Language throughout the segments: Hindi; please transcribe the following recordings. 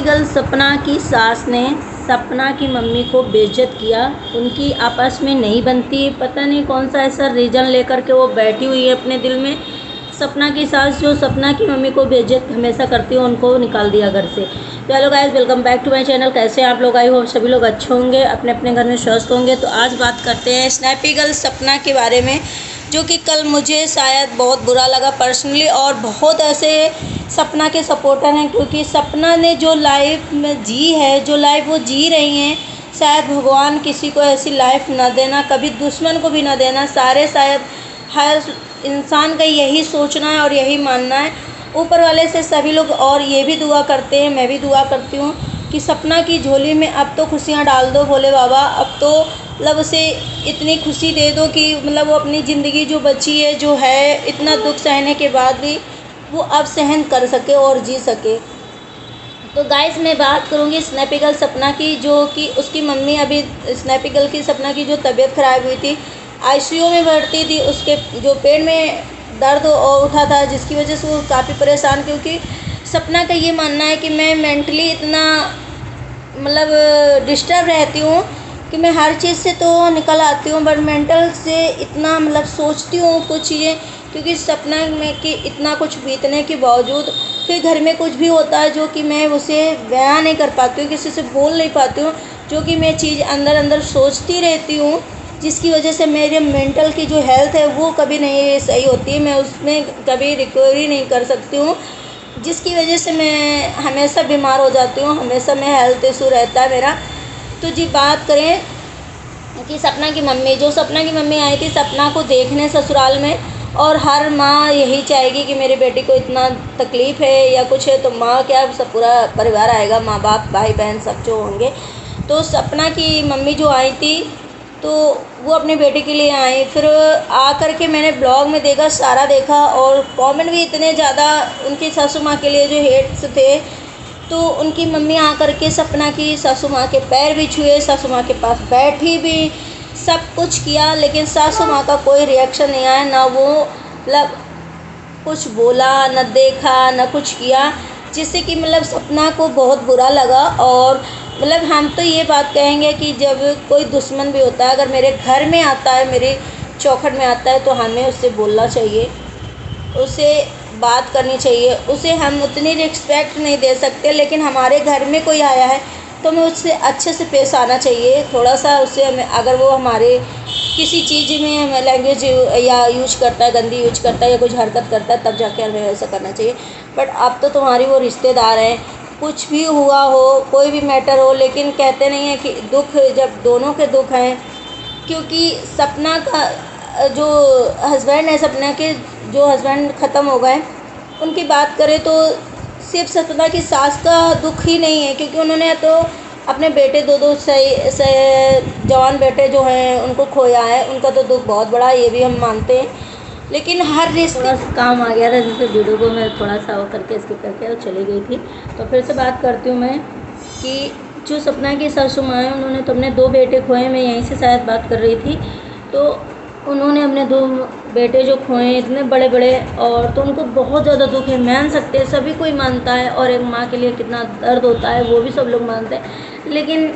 स्नैपिगल सपना की सास ने सपना की मम्मी को बेइज्जत किया। उनकी आपस में नहीं बनती, पता नहीं कौन सा ऐसा रीज़न लेकर के वो बैठी हुई है अपने दिल में। सपना की सास जो सपना की मम्मी को बेइज्जत हमेशा करती है, उनको निकाल दिया घर से। तो hello guys, welcome back to my channel. कैसे हैं आप लोग? आई होप सभी लोग अच्छे होंगे, अपने अपने घर में स्वस्थ होंगे। तो आज बात करते हैं स्नैपिगल सपना के बारे में, जो कि कल मुझे शायद बहुत बुरा लगा पर्सनली, और बहुत ऐसे सपना के सपोर्टर हैं, क्योंकि सपना ने जो लाइफ में जी है, जो लाइफ वो जी रही हैं, शायद भगवान किसी को ऐसी लाइफ ना देना, कभी दुश्मन को भी ना देना। सारे शायद हर इंसान का यही सोचना है और यही मानना है। ऊपर वाले से सभी लोग और ये भी दुआ करते हैं, मैं भी दुआ करती हूँ कि सपना की झोली में अब तो खुशियाँ डाल दो भोले बाबा। अब तो मतलब उसे इतनी खुशी दे दो कि मतलब वो अपनी ज़िंदगी जो बची है, जो है, इतना दुख सहने के बाद भी वो अब सहन कर सके और जी सके। तो गाइस, मैं बात करूँगी स्नैपिगल सपना की, जो कि उसकी मम्मी अभी स्नैपिगल की सपना की जो तबीयत ख़राब हुई थी, आईसीयू में भर्ती थी। उसके जो पेट में दर्द उठा था, जिसकी वजह से वो काफ़ी परेशान, क्योंकि सपना का ये मानना है कि मैं मेंटली इतना मतलब डिस्टर्ब रहती हूँ कि मैं हर चीज़ से तो निकल आती हूँ, बट मेंटल से इतना मतलब सोचती हूँ कुछ चीज़ें, क्योंकि सपना में कि इतना कुछ बीतने के बावजूद फिर घर में कुछ भी होता है जो कि मैं उसे बयां नहीं कर पाती हूँ, किसी से बोल नहीं पाती हूँ, जो कि मैं चीज़ अंदर अंदर सोचती रहती हूँ, जिसकी वजह से मेरे मेंटल की जो हेल्थ है वो कभी नहीं सही होती है। मैं उसमें कभी रिकवरी नहीं कर सकती हूँ, जिसकी वजह से मैं हमेशा बीमार हो जाती हूँ, हमेशा मैं हेल्थ इशू रहता है मेरा। तो जी बात करें कि सपना की मम्मी, जो सपना की मम्मी आई थी सपना को देखने ससुराल में, और हर माँ यही चाहेगी कि मेरी बेटी को इतना तकलीफ़ है या कुछ है, तो माँ क्या, सब पूरा परिवार आएगा, माँ बाप भाई बहन सब जो होंगे। तो सपना की मम्मी जो आई थी, तो वो अपनी बेटी के लिए आई। फिर आकर के मैंने ब्लॉग में देखा, सारा देखा, और कमेंट भी इतने ज़्यादा उनकी सासू माँ के लिए जो हेट्स थे। तो उनकी मम्मी आकर के सपना की सासू माँ के पैर भी छुए, सासू माँ के पास बैठी भी, सब कुछ किया, लेकिन सासू माँ का कोई रिएक्शन नहीं आया। ना वो मतलब कुछ बोला, न देखा, न कुछ किया, जिससे कि मतलब सपना को बहुत बुरा लगा। और मतलब हम तो ये बात कहेंगे कि जब कोई दुश्मन भी होता है, अगर मेरे घर में आता है, मेरे चौखट में आता है, तो हमें उससे बोलना चाहिए, उसे बात करनी चाहिए। उसे हम उतनी रिस्पेक्ट नहीं दे सकते, लेकिन हमारे घर में कोई आया है तो हमें उससे अच्छे से पेश आना चाहिए। थोड़ा सा उससे हमें, अगर वो हमारे किसी चीज़ में हमें लैंग्वेज या यूज करता है, गंदी यूज करता है या कुछ हरकत करता है, तब जाके हमें ऐसा करना चाहिए। बट अब तो तुम्हारी वो रिश्तेदार हैं, कुछ भी हुआ हो, कोई भी मैटर हो, लेकिन कहते नहीं है कि दुख जब दोनों के दुख हैं, क्योंकि सपना का जो हस्बैंड है, सपना के जो हस्बैंड ख़त्म हो गए, उनकी बात करें तो सिर्फ सपना की सास का दुख ही नहीं है, क्योंकि उन्होंने तो अपने बेटे दो सही से जवान बेटे जो हैं उनको खोया है। उनका तो दुख बहुत बड़ा है, ये भी हम मानते हैं। लेकिन हर रिश्ते, थोड़ा सा काम आ गया था, जिससे वीडियो को मैं थोड़ा सा वो करके स्किप करके और चली गई थी। तो फिर से बात करती हूँ मैं कि जो सपना की सासू माँ है, उन्होंने तो अपने 2 बेटे खोए। मैं यहीं से शायद बात कर रही थी। तो उन्होंने अपने 2 बेटे जो खोए इतने बड़े बड़े, और तो उनको बहुत ज़्यादा दुख है, मान सकते हैं, सभी कोई मानता है, और एक माँ के लिए कितना दर्द होता है वो भी सब लोग मानते हैं। लेकिन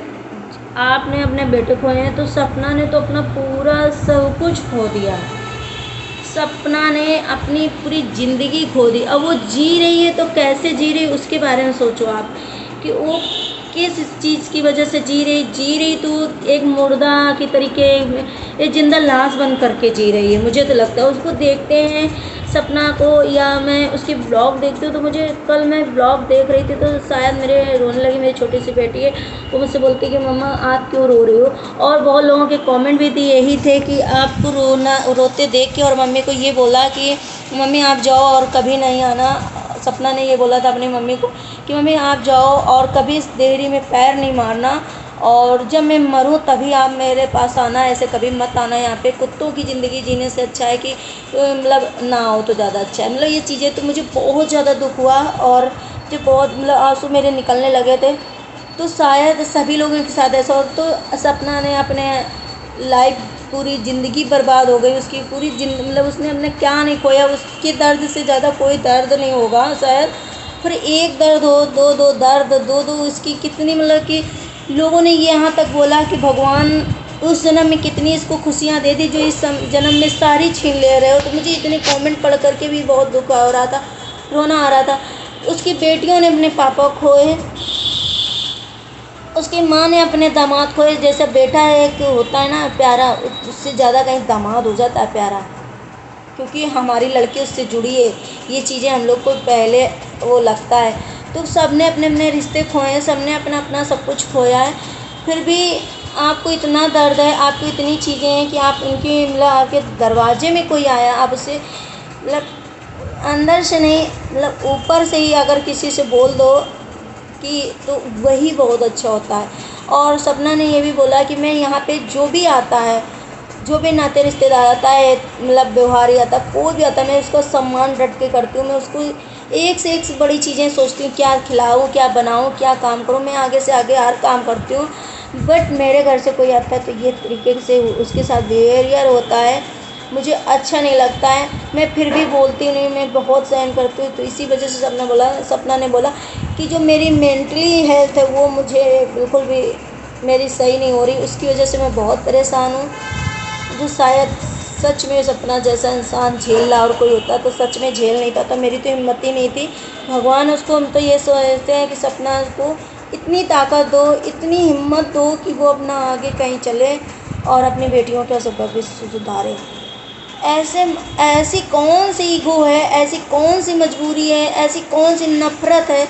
आपने अपने बेटे खोए हैं, तो सपना ने तो अपना पूरा सब कुछ खो दिया। सपना ने अपनी पूरी ज़िंदगी खो दी। अब वो जी रही है तो कैसे जी रही है उसके बारे में सोचो आप, कि वो किस चीज़ की वजह से जी रही तो एक मुर्दा की तरीके, एक जिंदा लाश बन करके जी रही है। मुझे तो लगता है, उसको देखते हैं सपना को, या मैं उसकी ब्लॉग देखती हूँ, तो मुझे कल मैं ब्लॉग देख रही थी, तो शायद मेरे रोने लगी। मेरी छोटी सी बेटी है, वो मुझसे बोलती है कि मम्मा आप क्यों रो रही हो। और बहुत लोगों के कमेंट भी थी, यही थे कि आपको रोते देख के, और मम्मी को ये बोला कि मम्मी आप जाओ और कभी नहीं आना। सपना ने ये बोला था अपनी मम्मी को कि मम्मी आप जाओ और कभी इस देहरी में पैर नहीं मारना, और जब मैं मरूं तभी आप मेरे पास आना, ऐसे कभी मत आना यहाँ पे। कुत्तों की ज़िंदगी जीने से अच्छा है कि मतलब ना आओ तो ज़्यादा अच्छा है। मतलब ये चीज़ें तो मुझे बहुत ज़्यादा दुख हुआ, और जो बहुत मतलब आंसू मेरे निकलने लगे थे। तो शायद सभी लोगों के साथ ऐसा हो। तो सपना ने अपने लाइफ, पूरी ज़िंदगी बर्बाद हो गई उसकी, पूरी मतलब उसने अपने क्या नहीं खोया, उसके दर्द से ज़्यादा कोई दर्द नहीं होगा शायद। फिर एक दर्द हो, दो दो दर्द, दो दो इसकी कितनी, मतलब कि लोगों ने ये यहाँ तक बोला कि भगवान उस जन्म में कितनी इसको खुशियाँ दे दी जो इस जन्म में सारी छीन ले रहे हो। तो मुझे इतने कमेंट पढ़ करके भी बहुत दुख हो रहा था, रोना आ रहा था। उसकी बेटियों ने अपने पापा खोए, उसकी माँ ने अपने दामाद खोए। जैसे बेटा एक होता है ना प्यारा, उससे ज़्यादा कहीं दामाद हो जाता है प्यारा, क्योंकि हमारी लड़की उससे जुड़ी है। ये चीज़ें हम लोग को पहले वो लगता है। तो सब ने अपने अपने रिश्ते खोए हैं, सब ने अपना अपना सब कुछ खोया है। फिर भी आपको इतना दर्द है, आपको इतनी चीज़ें हैं कि आप उनकी, मतलब आपके दरवाजे में कोई आया, आप उसे मतलब अंदर से नहीं, मतलब ऊपर से ही अगर किसी से बोल दो कि, तो वही बहुत अच्छा होता है। और सपना ने ये भी बोला कि मैं यहाँ पे जो भी आता है, जो भी नाते रिश्तेदार आता है, मतलब व्यवहारी आता है, कोई भी आता है, मैं उसका सम्मान डट के करती हूँ। मैं उसको एक से एक बड़ी चीज़ें सोचती हूँ, क्या खिलाऊँ, क्या बनाऊँ, क्या काम करूँ। मैं आगे से आगे हर काम करती हूँ। बट मेरे घर से कोई आता है तो ये तरीके से उसके साथ बिहेवियर होता है, मुझे अच्छा नहीं लगता है। मैं फिर भी बोलती नहीं, मैं बहुत सहन करती हूँ। तो इसी वजह से सपना ने बोला कि जो मेरी मेंटली हेल्थ है वो मुझे बिल्कुल भी मेरी सही नहीं हो रही, उसकी वजह से मैं बहुत परेशान हूँ। जो शायद सच में सपना जैसा इंसान झेल रहा और कोई होता तो सच में झेल नहीं पाता। मेरी तो हिम्मत ही नहीं थी। भगवान उसको, हम तो ये सोचते हैं कि सपना को इतनी ताकत दो, इतनी हिम्मत दो कि वो अपना आगे कहीं चले और अपनी बेटियों का सब भविष्य सुधारे। ऐसे ऐसी कौन सी ईगो है, ऐसी कौन सी मजबूरी है, ऐसी कौन सी नफरत है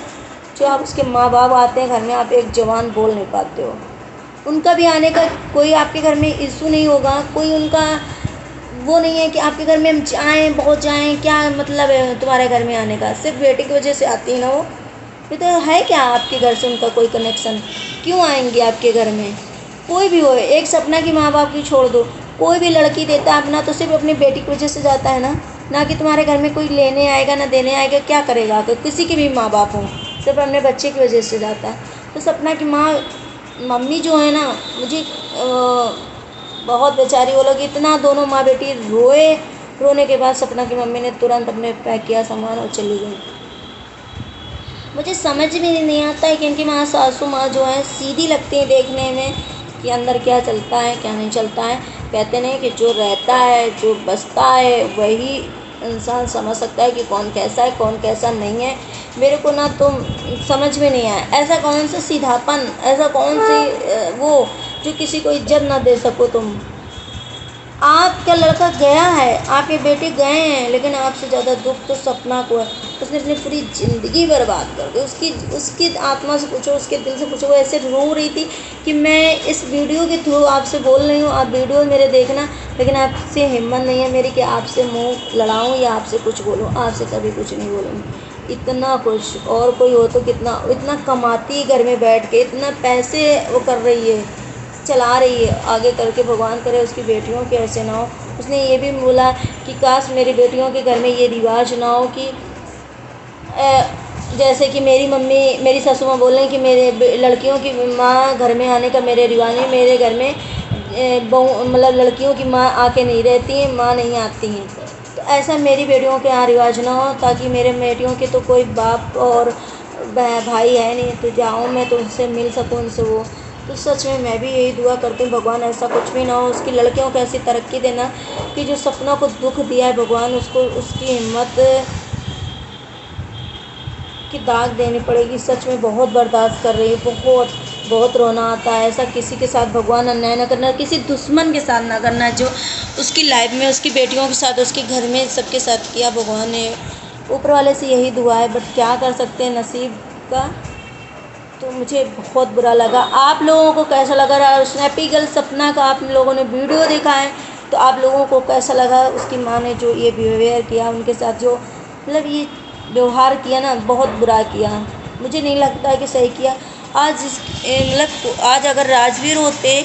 जो आप उसके माँ बाप आते हैं घर में, आप एक जवान बोल नहीं पाते हो। उनका भी आने का कोई आपके घर में इशू नहीं होगा, कोई उनका वो नहीं है कि आपके घर में हम जाएँ, बहुत जाएँ, क्या मतलब है तुम्हारे घर में आने का, सिर्फ बेटे की वजह से आती है ना वो। ये तो है क्या आपके घर से उनका कोई कनेक्शन, क्यों आएंगे आपके घर में। कोई भी हो, एक सपना की माँ बाप की छोड़ दो, कोई भी लड़की देता है अपना तो सिर्फ अपनी बेटी की वजह से जाता है ना कि तुम्हारे घर में कोई लेने आएगा ना देने आएगा। क्या करेगा अगर किसी के भी माँ बाप हों, सिर्फ अपने बच्चे की वजह से जाता है। तो सपना की माँ, मम्मी जो है ना, मुझे बहुत बेचारी, वो लोग इतना, दोनों माँ बेटी रोए। रोने के बाद सपना की मम्मी ने तुरंत अपने पैक किया सामान और चली गई। मुझे समझ में नहीं आता है कि इनकी माँ, सासू माँ जो है सीधी लगती है देखने में कि अंदर क्या चलता है क्या नहीं चलता है। कहते नहीं कि जो रहता है, जो बसता है, वही इंसान समझ सकता है कि कौन कैसा है कौन कैसा नहीं है। मेरे को ना तो समझ में नहीं आया, ऐसा कौन सा सीधापन, ऐसा कौन सी वो जो किसी को इज्जत ना दे सको तुम। आपका लड़का गया है, आपके बेटे गए हैं, लेकिन आपसे ज़्यादा दुख तो सपना को है। उसने अपनी पूरी ज़िंदगी बर्बाद कर दी। उसकी आत्मा से पूछो, उसके दिल से पूछो। वो ऐसे रो रही थी कि मैं इस वीडियो के थ्रू आपसे बोल रही हूँ, आप वीडियो मेरे देखना, लेकिन आपसे हिम्मत नहीं है मेरी कि आपसे मुँह लड़ाऊँ या आपसे कुछ बोलूँ। आपसे कभी कुछ नहीं बोलूँगी। इतना कुछ और कोई हो तो कितना, इतना कमाती घर में बैठ के, इतना पैसे वो कर रही है, चला रही है, आगे करके भगवान करे उसकी बेटियों के ऐसे ना हो। उसने ये भी बोला कि काश मेरी बेटियों के घर में ये रिवाज ना हो कि जैसे कि मेरी मम्मी, मेरी सासू माँ बोल रही कि मेरे लड़कियों की माँ घर में आने का मेरे रिवाज नहीं। मेरे घर में बहू, मतलब लड़कियों की माँ आके नहीं रहती हैं, माँ नहीं आती हैं। तो ऐसा मेरी बेटियों के यहाँ रिवाज ना हो, ताकि मेरे बेटियों के तो कोई बाप और भाई है नहीं, तो जाऊँ मैं तो उनसे मिल सकूँ, उनसे वो। तो सच में मैं भी यही दुआ करती हूँ भगवान ऐसा कुछ भी ना हो, उसकी लड़कियों को ऐसी तरक्की देना कि जो सपना को दुख दिया है भगवान उसको, उसकी हिम्मत की दाग देनी पड़ेगी। सच में बहुत बर्दाश्त कर रही है, बहुत बहुत रोना आता है। ऐसा किसी के साथ भगवान अन्याय ना करना, किसी दुश्मन के साथ ना करना जो उसकी लाइफ में, उसकी बेटियों के साथ, उसके घर में सबके साथ किया। भगवान ने, ऊपर वाले से यही दुआ है, बट क्या कर सकते हैं नसीब का। तो मुझे बहुत बुरा लगा। आप लोगों को कैसा लगा रहा स्नैपी गर्ल सपना का, आप लोगों ने वीडियो देखा है तो आप लोगों को कैसा लगा उसकी माँ ने जो ये बिहेवियर किया उनके साथ, जो मतलब ये व्यवहार किया ना, बहुत बुरा किया। मुझे नहीं लगता है कि सही किया। आज मतलब आज अगर राजवीर होते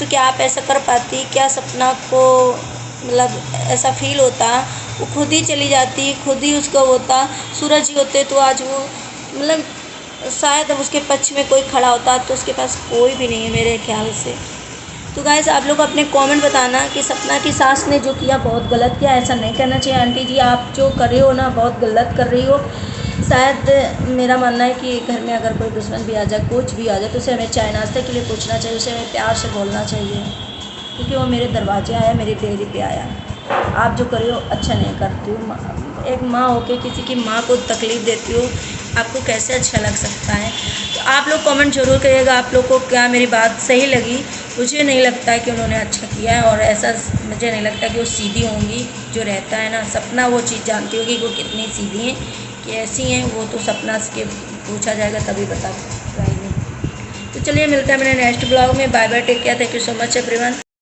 तो क्या आप ऐसा कर पाती, क्या सपना को मतलब ऐसा फील होता, वो खुद ही चली जाती, खुद ही उसका होता। सूरज ही होते तो आज वो, मतलब शायद अब उसके पक्ष में कोई खड़ा होता, तो उसके पास कोई भी नहीं है मेरे ख्याल से। तो गाइस आप लोग अपने कमेंट बताना कि सपना की सास ने जो किया बहुत गलत किया, ऐसा नहीं करना चाहिए। आंटी जी आप जो कर रहे हो ना बहुत गलत कर रही हो। शायद मेरा मानना है कि घर में अगर कोई दुश्मन भी आ जाए, कुछ भी आ जाए, तो उसे हमें चाय नाश्ते के लिए पूछना चाहिए, उसे हमें प्यार से बोलना चाहिए, क्योंकि वो मेरे दरवाजे आया, मेरी डेयरी पे आया। आप जो कर रहे हो अच्छा नहीं करती हो। एक माँ होके किसी की माँ को तकलीफ़ देती हो, आपको कैसे अच्छा लग सकता है? तो आप लोग कमेंट जरूर करिएगा, आप लोग को क्या मेरी बात सही लगी। मुझे नहीं लगता है कि उन्होंने अच्छा किया है, और ऐसा मुझे नहीं लगता कि वो सीधी होंगी। जो रहता है ना, सपना वो चीज़ जानती होगी कि वो कितनी सीधी हैं, कि ऐसी हैं वो। तो सपना से पूछा जाएगा तभी बता पाएंगे। तो चलिए मिलते हैं मेरे नेक्स्ट ब्लॉग में। Bye bye, take care, thank you so much everyone.